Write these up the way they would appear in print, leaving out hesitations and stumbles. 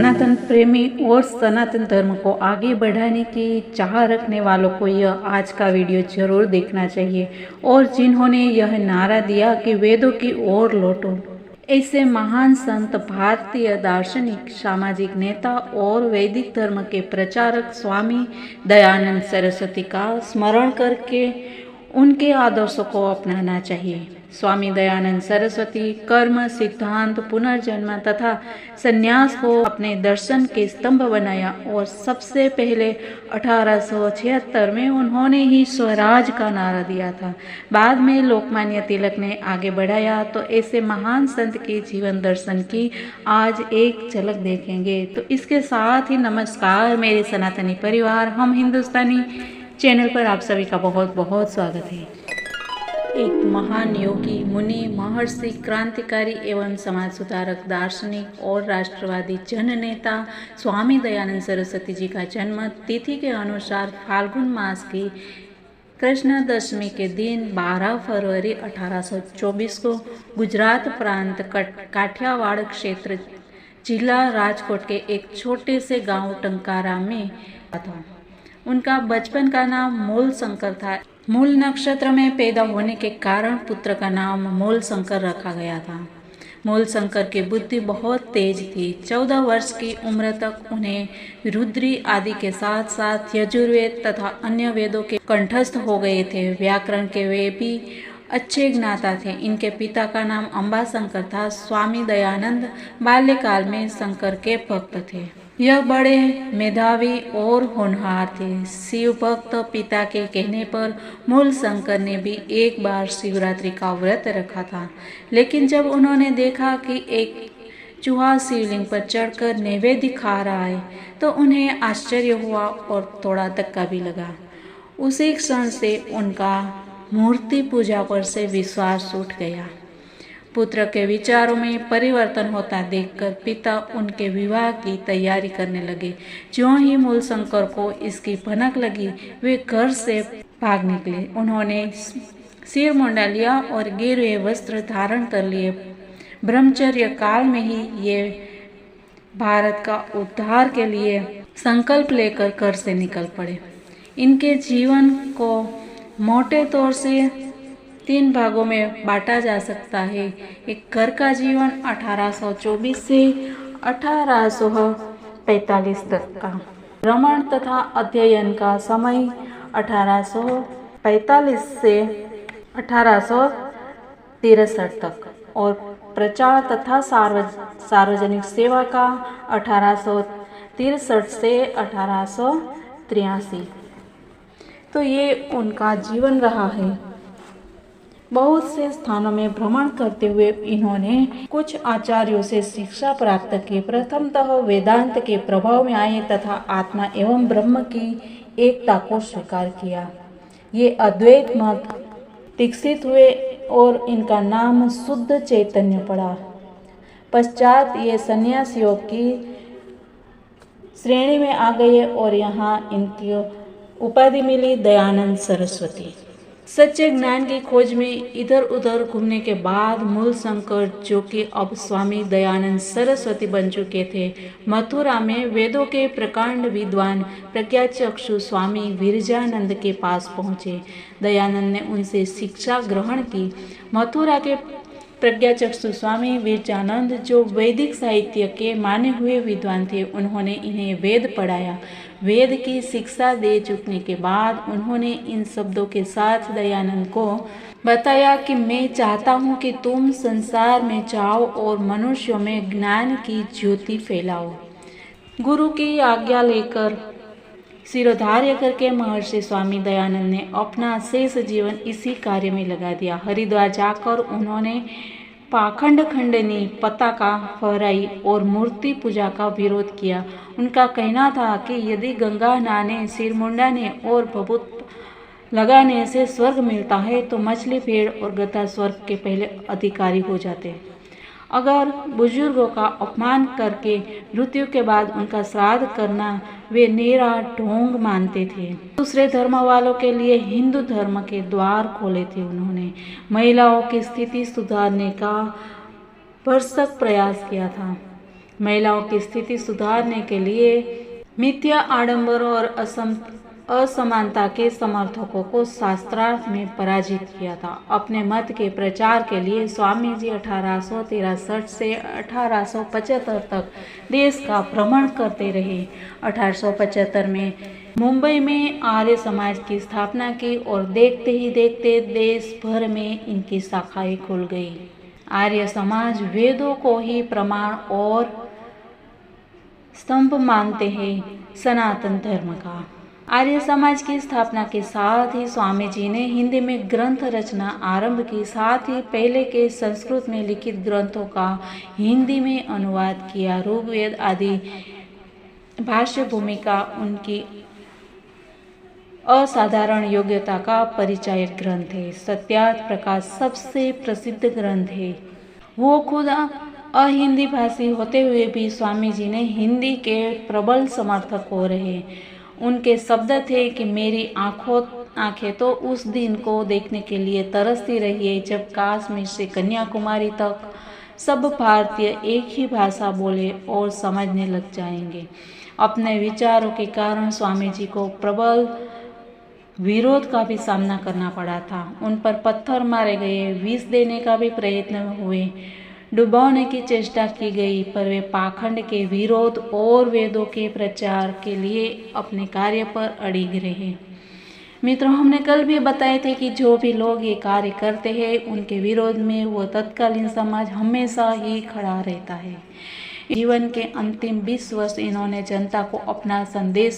सनातन प्रेमी और सनातन धर्म को आगे बढ़ाने की चाह रखने वालों को यह आज का वीडियो जरूर देखना चाहिए। और जिन्होंने यह नारा दिया कि वेदों की ओर लौटो, ऐसे महान संत, भारतीय दार्शनिक, सामाजिक नेता और वैदिक धर्म के प्रचारक स्वामी दयानंद सरस्वती का स्मरण करके उनके आदर्शों को अपनाना चाहिए। स्वामी दयानंद सरस्वती कर्म सिद्धांत, पुनर्जन्म तथा संन्यास को अपने दर्शन के स्तंभ बनाया और सबसे पहले 1876 में उन्होंने ही स्वराज का नारा दिया था। बाद में लोकमान्य तिलक ने आगे बढ़ाया। तो ऐसे महान संत के जीवन दर्शन की आज एक झलक देखेंगे। तो इसके साथ ही नमस्कार मेरे सनातनी परिवार, हम हिंदुस्तानी चैनल पर आप सभी का बहुत बहुत स्वागत है। एक महान योगी, मुनि, महर्षि, क्रांतिकारी एवं समाज सुधारक, दार्शनिक और राष्ट्रवादी जननेता स्वामी दयानंद सरस्वती जी का जन्म तिथि के अनुसार फाल्गुन मास की कृष्ण दशमी के दिन 12 फरवरी 1824 को गुजरात प्रांत काठियावाड़ क्षेत्र जिला राजकोट के एक छोटे से गांव टंकारा में था। उनका बचपन का नाम मूल शंकर था। मूल नक्षत्र में पैदा होने के कारण पुत्र का नाम मूल शंकर रखा गया था। मूल शंकर की बुद्धि बहुत तेज थी। 14 वर्ष की उम्र तक उन्हें रुद्री आदि के साथ साथ यजुर्वेद तथा अन्य वेदों के कंठस्थ हो गए थे। व्याकरण के वे भी अच्छे ज्ञाता थे। इनके पिता का नाम अंबा शंकर था। स्वामी दयानंद बाल्यकाल में शंकर के भक्त थे। यह बड़े मेधावी और होनहार थे। शिव भक्त पिता के कहने पर मूल शंकर ने भी एक बार शिवरात्रि का व्रत रखा था। लेकिन जब उन्होंने देखा कि एक चूहा शिवलिंग पर चढ़कर नैवेद्य खा रहा है तो उन्हें आश्चर्य हुआ और थोड़ा धक्का भी लगा। उसी क्षण से उनका मूर्ति पूजा पर से विश्वास उठ गया। पुत्र के विचारों में परिवर्तन होता देखकर पिता उनके विवाह की तैयारी करने लगे। ज्यों ही मूल शंकर को इसकी भनक लगी, वे घर से भाग निकले। उन्होंने सिर मुंडा लिया और गिरवे वस्त्र धारण कर लिए। ब्रह्मचर्य काल में ही ये भारत का उद्धार के लिए संकल्प लेकर घर से निकल पड़े। इनके जीवन को मोटे तौर से 3 भागों में बांटा जा सकता है। एक घर का जीवन 1824 से 1845 तक का, भ्रमण तथा अध्ययन का समय 1845 से 1863 तक और प्रचार तथा सार्वजनिक सेवा का 1863 से 1883। तो ये उनका जीवन रहा है। बहुत से स्थानों में भ्रमण करते हुए इन्होंने कुछ आचार्यों से शिक्षा प्राप्त की। प्रथमतः वेदांत के प्रभाव में आए तथा आत्मा एवं ब्रह्म की एकता को स्वीकार किया। ये अद्वैत मत विकसित हुए और इनका नाम शुद्ध चैतन्य पड़ा। पश्चात ये संन्यास योग की श्रेणी में आ गए और यहाँ इनकी उपाधि मिली दयानंद सरस्वती। सच्चे ज्ञान की खोज में इधर उधर घूमने के बाद मूल शंकर, जो कि अब स्वामी दयानंद सरस्वती बन चुके थे, मथुरा में वेदों के प्रकांड विद्वान प्रज्ञाचक्षु स्वामी विरजानंद के पास पहुँचे। दयानंद ने उनसे शिक्षा ग्रहण की। मथुरा के प्रज्ञाचक्षु स्वामी विरजानंद, जो वैदिक साहित्य के माने हुए विद्वान थे, उन्होंने इन्हें वेद पढ़ाया। वेद की शिक्षा दे चुकने के बाद उन्होंने इन शब्दों के साथ दयानंद को बताया कि मैं चाहता हूँ कि तुम संसार में जाओ और मनुष्यों में ज्ञान की ज्योति फैलाओ। गुरु की आज्ञा लेकर सिरोधार्य करके महर्षि स्वामी दयानंद ने अपना शेष जीवन इसी कार्य में लगा दिया। हरिद्वार जाकर उन्होंने पाखंड खंडनी, पताका फहराई और मूर्ति पूजा का विरोध किया। उनका कहना था कि यदि गंगा नहाने, सिर मुंडाने और भभूत लगाने से स्वर्ग मिलता है तो मछली, भेड़ और गधा स्वर्ग के पहले अधिकारी हो जाते। अगर बुजुर्गों का अपमान करके मृत्यु के बाद उनका श्राद्ध करना वे नेरा ढोंग मानते थे। दूसरे धर्म वालों के लिए हिंदू धर्म के द्वार खोले थे। उन्होंने महिलाओं की स्थिति सुधारने का भरसक प्रयास किया था। महिलाओं की स्थिति सुधारने के लिए मिथ्या आडंबर और असमानता के समर्थकों को शास्त्रार्थ में पराजित किया था। अपने मत के प्रचार के लिए स्वामी जी 1863 से 1875 तक देश का भ्रमण करते रहे। 1875 में मुंबई में आर्य समाज की स्थापना की और देखते ही देखते देश भर में इनकी शाखाएं खुल गई। आर्य समाज वेदों को ही प्रमाण और स्तंभ मानते हैं सनातन धर्म का। आर्य समाज की स्थापना के साथ ही स्वामी जी ने हिंदी में ग्रंथ रचना आरंभ की। साथ ही पहले के संस्कृत में लिखित ग्रंथों का हिंदी में अनुवाद किया। ऋग्वेद आदि भाष्य भूमिका उनकी असाधारण योग्यता का परिचायक ग्रंथ है। सत्यार्थ प्रकाश सबसे प्रसिद्ध ग्रंथ है। वो खुद अहिंदी भाषी होते हुए भी स्वामी जी ने हिंदी के प्रबल समर्थक हो रहे। उनके शब्द थे कि मेरी आंखें तो उस दिन को देखने के लिए तरसती रही है जब कश्मीर से कन्याकुमारी तक सब भारतीय एक ही भाषा बोले और समझने लग जाएंगे। अपने विचारों के कारण स्वामी जी को प्रबल विरोध का भी सामना करना पड़ा था। उन पर पत्थर मारे गए, विष देने का भी प्रयत्न हुए, डुबाने की चेष्टा की गई, पर वे पाखंड के विरोध और वेदों के प्रचार के लिए अपने कार्य पर अड़िग रहे। मित्रों, हमने कल भी बताए थे कि जो भी लोग ये कार्य करते हैं उनके विरोध में वो तत्कालीन समाज हमेशा ही खड़ा रहता है। जीवन के अंतिम 20 वर्ष इन्होंने जनता को अपना संदेश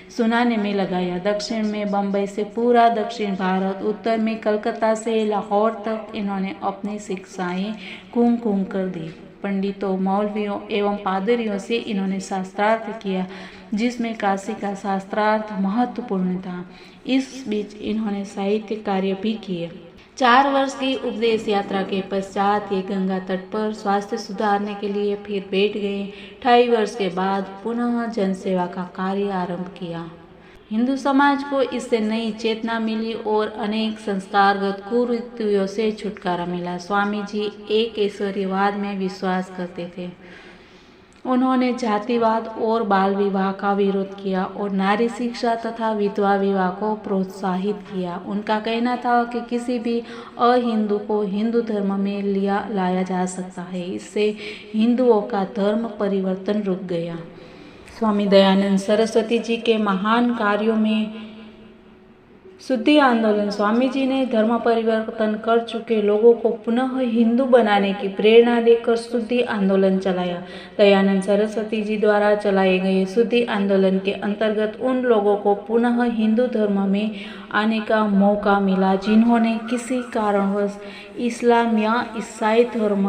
सुनाने में लगाया। दक्षिण में बम्बई से पूरा दक्षिण भारत, उत्तर में कलकत्ता से लाहौर तक इन्होंने अपनी शिक्षाएं घूम कर दी। पंडितों, मौलवियों एवं पादरियों से इन्होंने शास्त्रार्थ किया, जिसमें काशी का शास्त्रार्थ महत्वपूर्ण था। इस बीच इन्होंने साहित्य कार्य भी किए। 4 वर्ष की उपदेश यात्रा के पश्चात ये गंगा तट पर स्वास्थ्य सुधारने के लिए फिर बैठ गए। 2.5 वर्ष के बाद पुनः जनसेवा का कार्य आरंभ किया। हिंदू समाज को इससे नई चेतना मिली और अनेक संस्कारगत कुरीतियों से छुटकारा मिला। स्वामी जी एक ईश्वरीयवाद में विश्वास करते थे। उन्होंने जातिवाद और बाल विवाह का विरोध किया और नारी शिक्षा तथा विधवा विवाह को प्रोत्साहित किया। उनका कहना था कि किसी भी अहिंदू को हिंदू धर्म में लाया जा सकता है। इससे हिंदुओं का धर्म परिवर्तन रुक गया। स्वामी दयानंद सरस्वती जी के महान कार्यों में शुद्धि आंदोलन। स्वामी जी ने धर्म परिवर्तन कर चुके लोगों को पुनः हिंदू बनाने की प्रेरणा देकर शुद्धि आंदोलन चलाया। दयानंद सरस्वती जी द्वारा चलाए गए शुद्धि आंदोलन के अंतर्गत उन लोगों को पुनः हिंदू धर्म में आने का मौका मिला जिन्होंने किसी कारणवश इस्लाम या ईसाई धर्म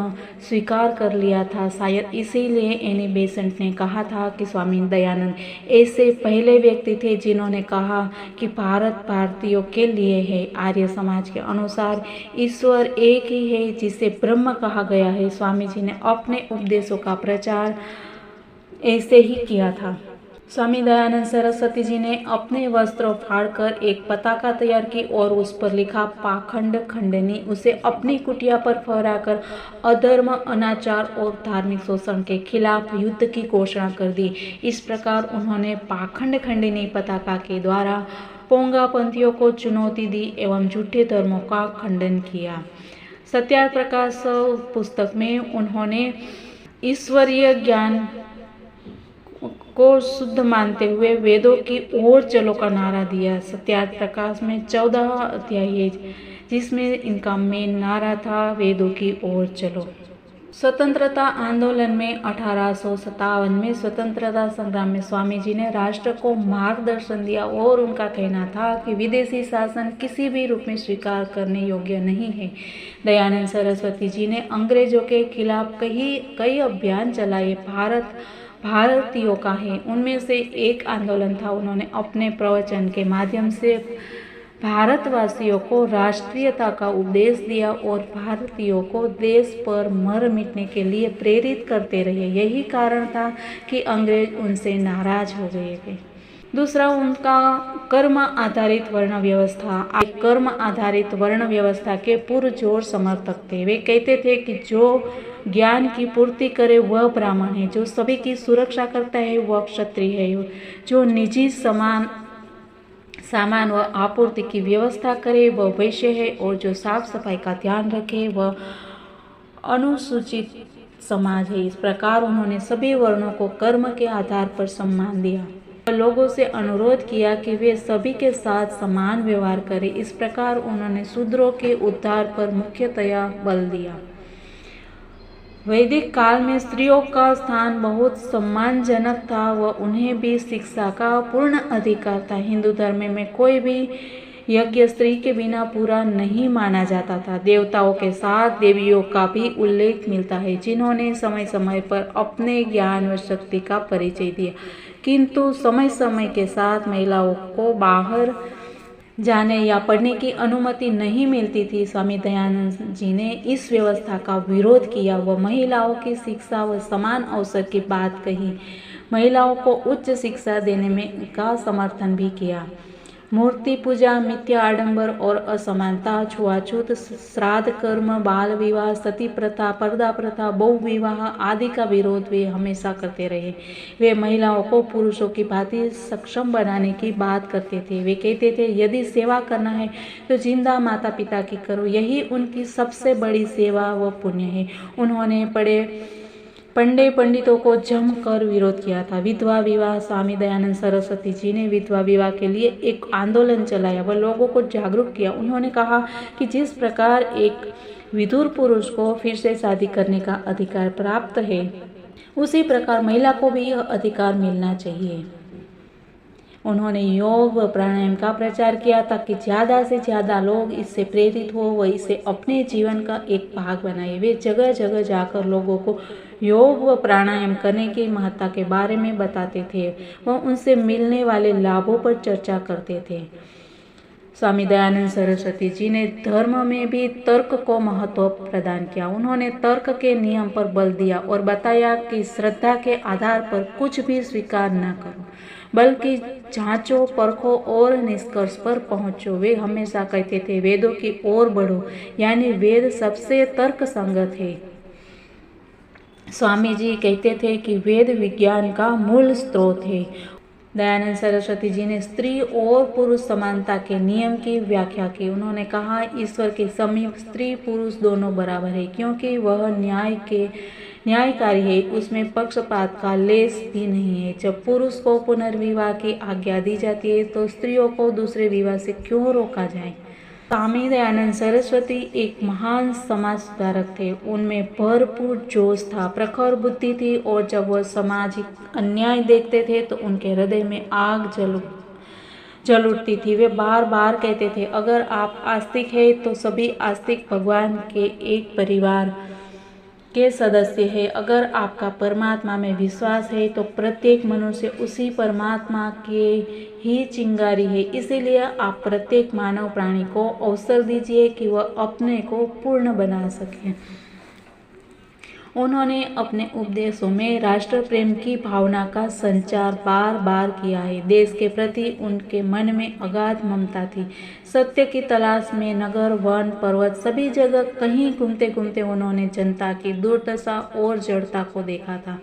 स्वीकार कर लिया था। शायद इसीलिए एनी बेसेंट ने कहा था कि स्वामी दयानंद ऐसे पहले व्यक्ति थे जिन्होंने कहा कि भारत भारतीयों के लिए है। आर्य समाज के अनुसार ईश्वर एक ही है जिसे ब्रह्म कहा गया है। स्वामी जी ने अपने उपदेशों का प्रचार ऐसे ही किया था। स्वामी दयानंद सरस्वती जी ने अपने वस्त्र फाड़कर एक पताका तैयार की और उस पर लिखा पाखंड खंडनी। उसे अपनी कुटिया पर फहराकर अधर्म, अनाचार और धार्मिक शोषण के खिलाफ युद्ध की घोषणा कर दी। इस प्रकार उन्होंने पाखंड खंडनी पताका के द्वारा पोंगापंथियों को चुनौती दी एवं झूठे धर्मों का खंडन किया। सत्यार्थ प्रकाश पुस्तक में उन्होंने ईश्वरीय ज्ञान को शुद्ध मानते हुए वेदों की ओर चलो का नारा दिया। सत्यार्थ प्रकाश में 14 अध्याय है जिसमें इनका मेन नारा था वेदों की ओर चलो। स्वतंत्रता आंदोलन में 1857 में स्वतंत्रता संग्राम में स्वामी जी ने राष्ट्र को मार्गदर्शन दिया और उनका कहना था कि विदेशी शासन किसी भी रूप में स्वीकार करने योग्य नहीं है। दयानंद सरस्वती जी ने अंग्रेजों के खिलाफ कई अभियान चलाए। भारत भारतीयों का है, उनमें से एक आंदोलन था। उन्होंने अपने प्रवचन के माध्यम से भारतवासियों को राष्ट्रीयता का उपदेश दिया और भारतीयों को देश पर मर मिटने के लिए प्रेरित करते रहे। यही कारण था कि अंग्रेज उनसे नाराज हो गए थे। दूसरा उनका कर्म आधारित वर्ण व्यवस्था। कर्म आधारित वर्ण व्यवस्था के पुरजोर समर्थक थे। वे कहते थे कि जो ज्ञान की पूर्ति करे वह ब्राह्मण है, जो सभी की सुरक्षा करता है वह क्षत्रिय है, जो निजी सामान व आपूर्ति की व्यवस्था करे वह वैश्य है, और जो साफ सफाई का ध्यान रखे वह अनुसूचित समाज है। इस प्रकार उन्होंने सभी वर्णों को कर्म के आधार पर सम्मान दिया। लोगों से अनुरोध किया कि वे सभी के साथ समान व्यवहार करें। इस प्रकार उन्होंने शूद्रों के उद्धार पर मुख्यतया बल दिया। वैदिक काल में स्त्रियों का स्थान बहुत सम्मानजनक था व उन्हें भी शिक्षा का पूर्ण अधिकार था। हिंदू धर्म में कोई भी यज्ञ स्त्री के बिना पूरा नहीं माना जाता था। देवताओं के साथ देवियों का भी उल्लेख मिलता है, जिन्होंने समय समय पर अपने ज्ञान व शक्ति का परिचय दिया, किंतु समय समय के साथ महिलाओं को बाहर जाने या पढ़ने की अनुमति नहीं मिलती थी। स्वामी दयानंद जी ने इस व्यवस्था का विरोध किया व महिलाओं की शिक्षा व समान अवसर की बात कही। महिलाओं को उच्च शिक्षा देने में का समर्थन भी किया। मूर्ति पूजा, मिथ्या आडंबर और असमानता, छुआछूत, श्राद्ध कर्म, बाल विवाह, सती प्रथा, पर्दा प्रथा, बहु विवाह आदि का विरोध वे हमेशा करते रहे। वे महिलाओं को पुरुषों की भांति सक्षम बनाने की बात करते थे। वे कहते थे, यदि सेवा करना है तो जिंदा माता पिता की करो, यही उनकी सबसे बड़ी सेवा व पुण्य है। उन्होंने पंडितों को जमकर विरोध किया था। विधवा विवाह। स्वामी दयानंद सरस्वती जी ने विधवा विवाह के लिए एक आंदोलन चलाया व लोगों को जागरूक किया। उन्होंने कहा कि जिस प्रकार एक विधुर पुरुष को फिर से शादी करने का अधिकार प्राप्त है, उसी प्रकार महिला को भी यह अधिकार मिलना चाहिए। उन्होंने योग व प्राणायाम का प्रचार किया ताकि ज़्यादा से ज़्यादा लोग इससे प्रेरित हो व इसे अपने जीवन का एक भाग बनाए। वे जगह जगह जाकर लोगों को योग व प्राणायाम करने की महत्ता के बारे में बताते थे व उनसे मिलने वाले लाभों पर चर्चा करते थे। स्वामी दयानंद सरस्वती जी ने धर्म में भी तर्क को महत्व प्रदान किया। उन्होंने तर्क के नियम पर बल दिया और बताया कि श्रद्धा के आधार पर कुछ भी स्वीकार न करो, बल्कि जांचो, परखो और निष्कर्ष पर पहुंचो। वे हमेशा कहते थे, वेदों की ओर बढ़ो, यानी वेद सबसे तर्क संगत है। स्वामी जी कहते थे कि वेद विज्ञान का मूल स्रोत है। दयानंद सरस्वती जी ने स्त्री और पुरुष समानता के नियम की व्याख्या की। उन्होंने कहा, ईश्वर के समीप स्त्री पुरुष दोनों बराबर है, क्योंकि वह न्यायकारी है, उसमें पक्षपात का लेस भी नहीं है। जब पुरुष को पुनर्विवाह की आज्ञा दी जाती है तो स्त्रियों को दूसरे विवाह से क्यों रोका जाए। स्वामी दयानंद सरस्वती एक महान समाज सुधारक थे। उनमें भरपूर जोश था, प्रखर बुद्धि थी और जब वह सामाजिक अन्याय देखते थे तो उनके हृदय में आग जल उठती थी। वे बार बार कहते थे, अगर आप आस्तिक हैं तो सभी आस्तिक भगवान के एक परिवार के सदस्य है। अगर आपका परमात्मा में विश्वास है तो प्रत्येक मनुष्य उसी परमात्मा के ही चिंगारी है। इसीलिए आप प्रत्येक मानव प्राणी को अवसर दीजिए कि वह अपने को पूर्ण बना सके। उन्होंने अपने उपदेशों में राष्ट्र प्रेम की भावना का संचार बार बार किया है। देश के प्रति उनके मन में अगाध ममता थी। सत्य की तलाश में नगर, वन, पर्वत सभी जगह कहीं घूमते घूमते उन्होंने जनता की दुर्दशा और जड़ता को देखा था।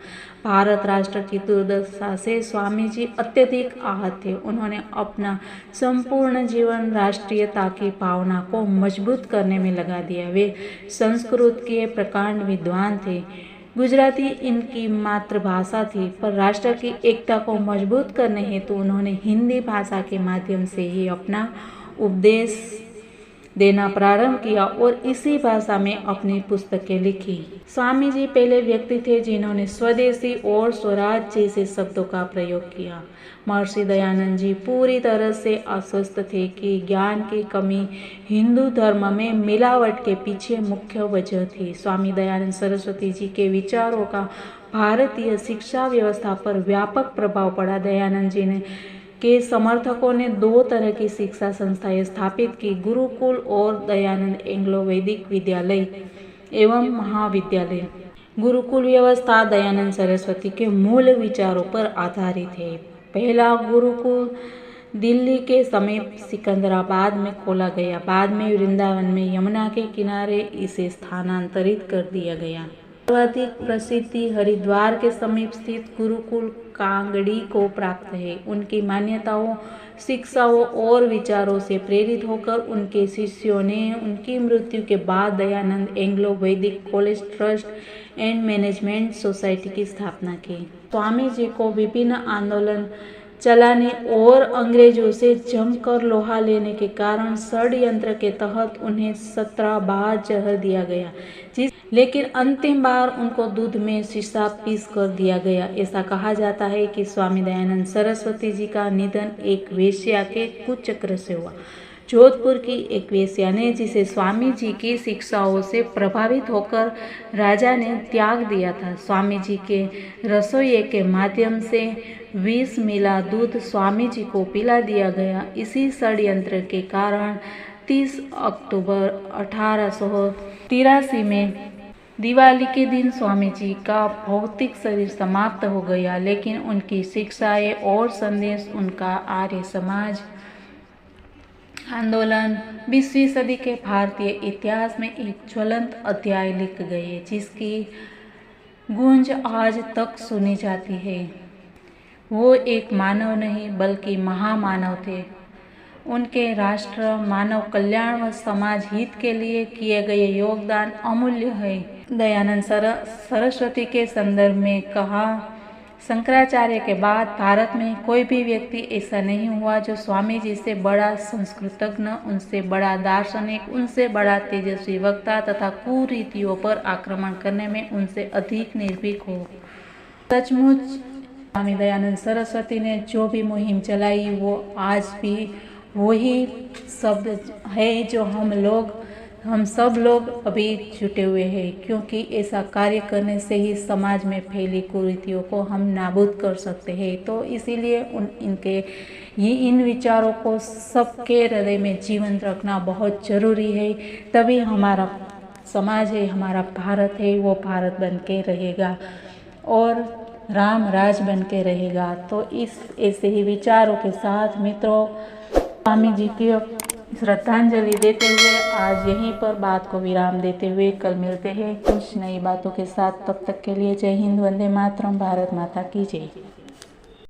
भारत राष्ट्र की दुर्दशा से स्वामी जी अत्यधिक आहत थे। उन्होंने अपना संपूर्ण जीवन राष्ट्रीयता की भावना को मजबूत करने में लगा दिया। वे संस्कृत के प्रकांड विद्वान थे। गुजराती इनकी मातृभाषा थी, पर राष्ट्र की एकता को मजबूत करने हेतु उन्होंने हिंदी भाषा के माध्यम से ही अपना उपदेश देना प्रारंभ किया और इसी भाषा में अपनी पुस्तकें लिखी। स्वामी जी पहले व्यक्ति थे जिन्होंने स्वदेशी और स्वराज जैसे शब्दों का प्रयोग किया। महर्षि दयानंद जी पूरी तरह से आश्वस्त थे कि ज्ञान की कमी हिंदू धर्म में मिलावट के पीछे मुख्य वजह थी। स्वामी दयानंद सरस्वती जी के विचारों का भारतीय शिक्षा व्यवस्था पर व्यापक प्रभाव पड़ा। दयानंद जी के समर्थकों ने 2 तरह की शिक्षा संस्थाएं स्थापित की, गुरुकुल और दयानंद एंग्लो वैदिक विद्यालय एवं महाविद्यालय। गुरुकुल व्यवस्था दयानंद सरस्वती के मूल विचारों पर आधारित है। पहला गुरुकुल दिल्ली के समीप सिकंदराबाद में खोला गया। बाद में वृंदावन में यमुना के किनारे इसे स्थानांतरित कर दिया गया। सर्वाधिक प्रसिद्धि हरिद्वार के समीप स्थित गुरुकुल कांगड़ी को प्राप्त है। उनकी मान्यताओं, शिक्षाओं और विचारों से प्रेरित होकर उनके शिष्यों ने उनकी मृत्यु के बाद दयानंद एंग्लो वैदिक college trust and management society की स्थापना की। स्वामी जी को विभिन्न आंदोलन चलाने और अंग्रेजों से जमकर लोहा लेने के कारण षड्यंत्र के तहत उन्हें 17 बार जहर दिया गया, लेकिन अंतिम बार उनको दूध में शीशा पीस कर दिया गया। ऐसा कहा जाता है कि स्वामी दयानंद सरस्वती जी का निधन एक वेश्या के कुचक्र से हुआ। जोधपुर की एक वेश्या ने, जिसे स्वामी जी की शिक्षाओं से प्रभावित होकर राजा ने त्याग दिया था, स्वामी जी के रसोइये के माध्यम से विष मिला दूध स्वामी जी को पिला दिया गया। इसी षड्यंत्र के कारण 30 अक्टूबर 1883 में दिवाली के दिन स्वामी जी का भौतिक शरीर समाप्त हो गया, लेकिन उनकी शिक्षाएं और संदेश उनका आर्य समाज आंदोलन 20वीं सदी के भारतीय इतिहास में एक ज्वलंत अध्याय लिख गए, जिसकी गूंज आज तक सुनी जाती है। वो एक मानव नहीं बल्कि महामानव थे। उनके राष्ट्र, मानव कल्याण व समाज हित के लिए किए गए योगदान अमूल्य है। दयानंद सरस्वती के संदर्भ में कहा, शंकराचार्य के बाद भारत में कोई भी व्यक्ति ऐसा नहीं हुआ जो स्वामी जी से बड़ा संस्कृतज्ञ, उनसे बड़ा दार्शनिक, उनसे बड़ा तेजस्वी वक्ता तथा कुरीतियों पर आक्रमण करने में उनसे अधिक निर्भीक हो। सचमुच स्वामी दयानंद सरस्वती ने जो भी मुहिम चलाई वो आज भी वही शब्द है जो हम सब लोग अभी जुटे हुए हैं, क्योंकि ऐसा कार्य करने से ही समाज में फैली कुरीतियों को हम नाबूद कर सकते हैं। तो इसीलिए इन विचारों को सबके हृदय में जीवंत रखना बहुत ज़रूरी है, तभी हमारा समाज है, हमारा भारत है, वो भारत बन के रहेगा और राम राज बन के रहेगा। तो इस ऐसे ही विचारों के साथ मित्रों, स्वामी जी की श्रद्धांजलि देते हुए आज यहीं पर बात को विराम देते हुए कल मिलते हैं कुछ नई बातों के साथ। तब तक के लिए जय हिंद, वंदे मातरम, भारत माता की जय।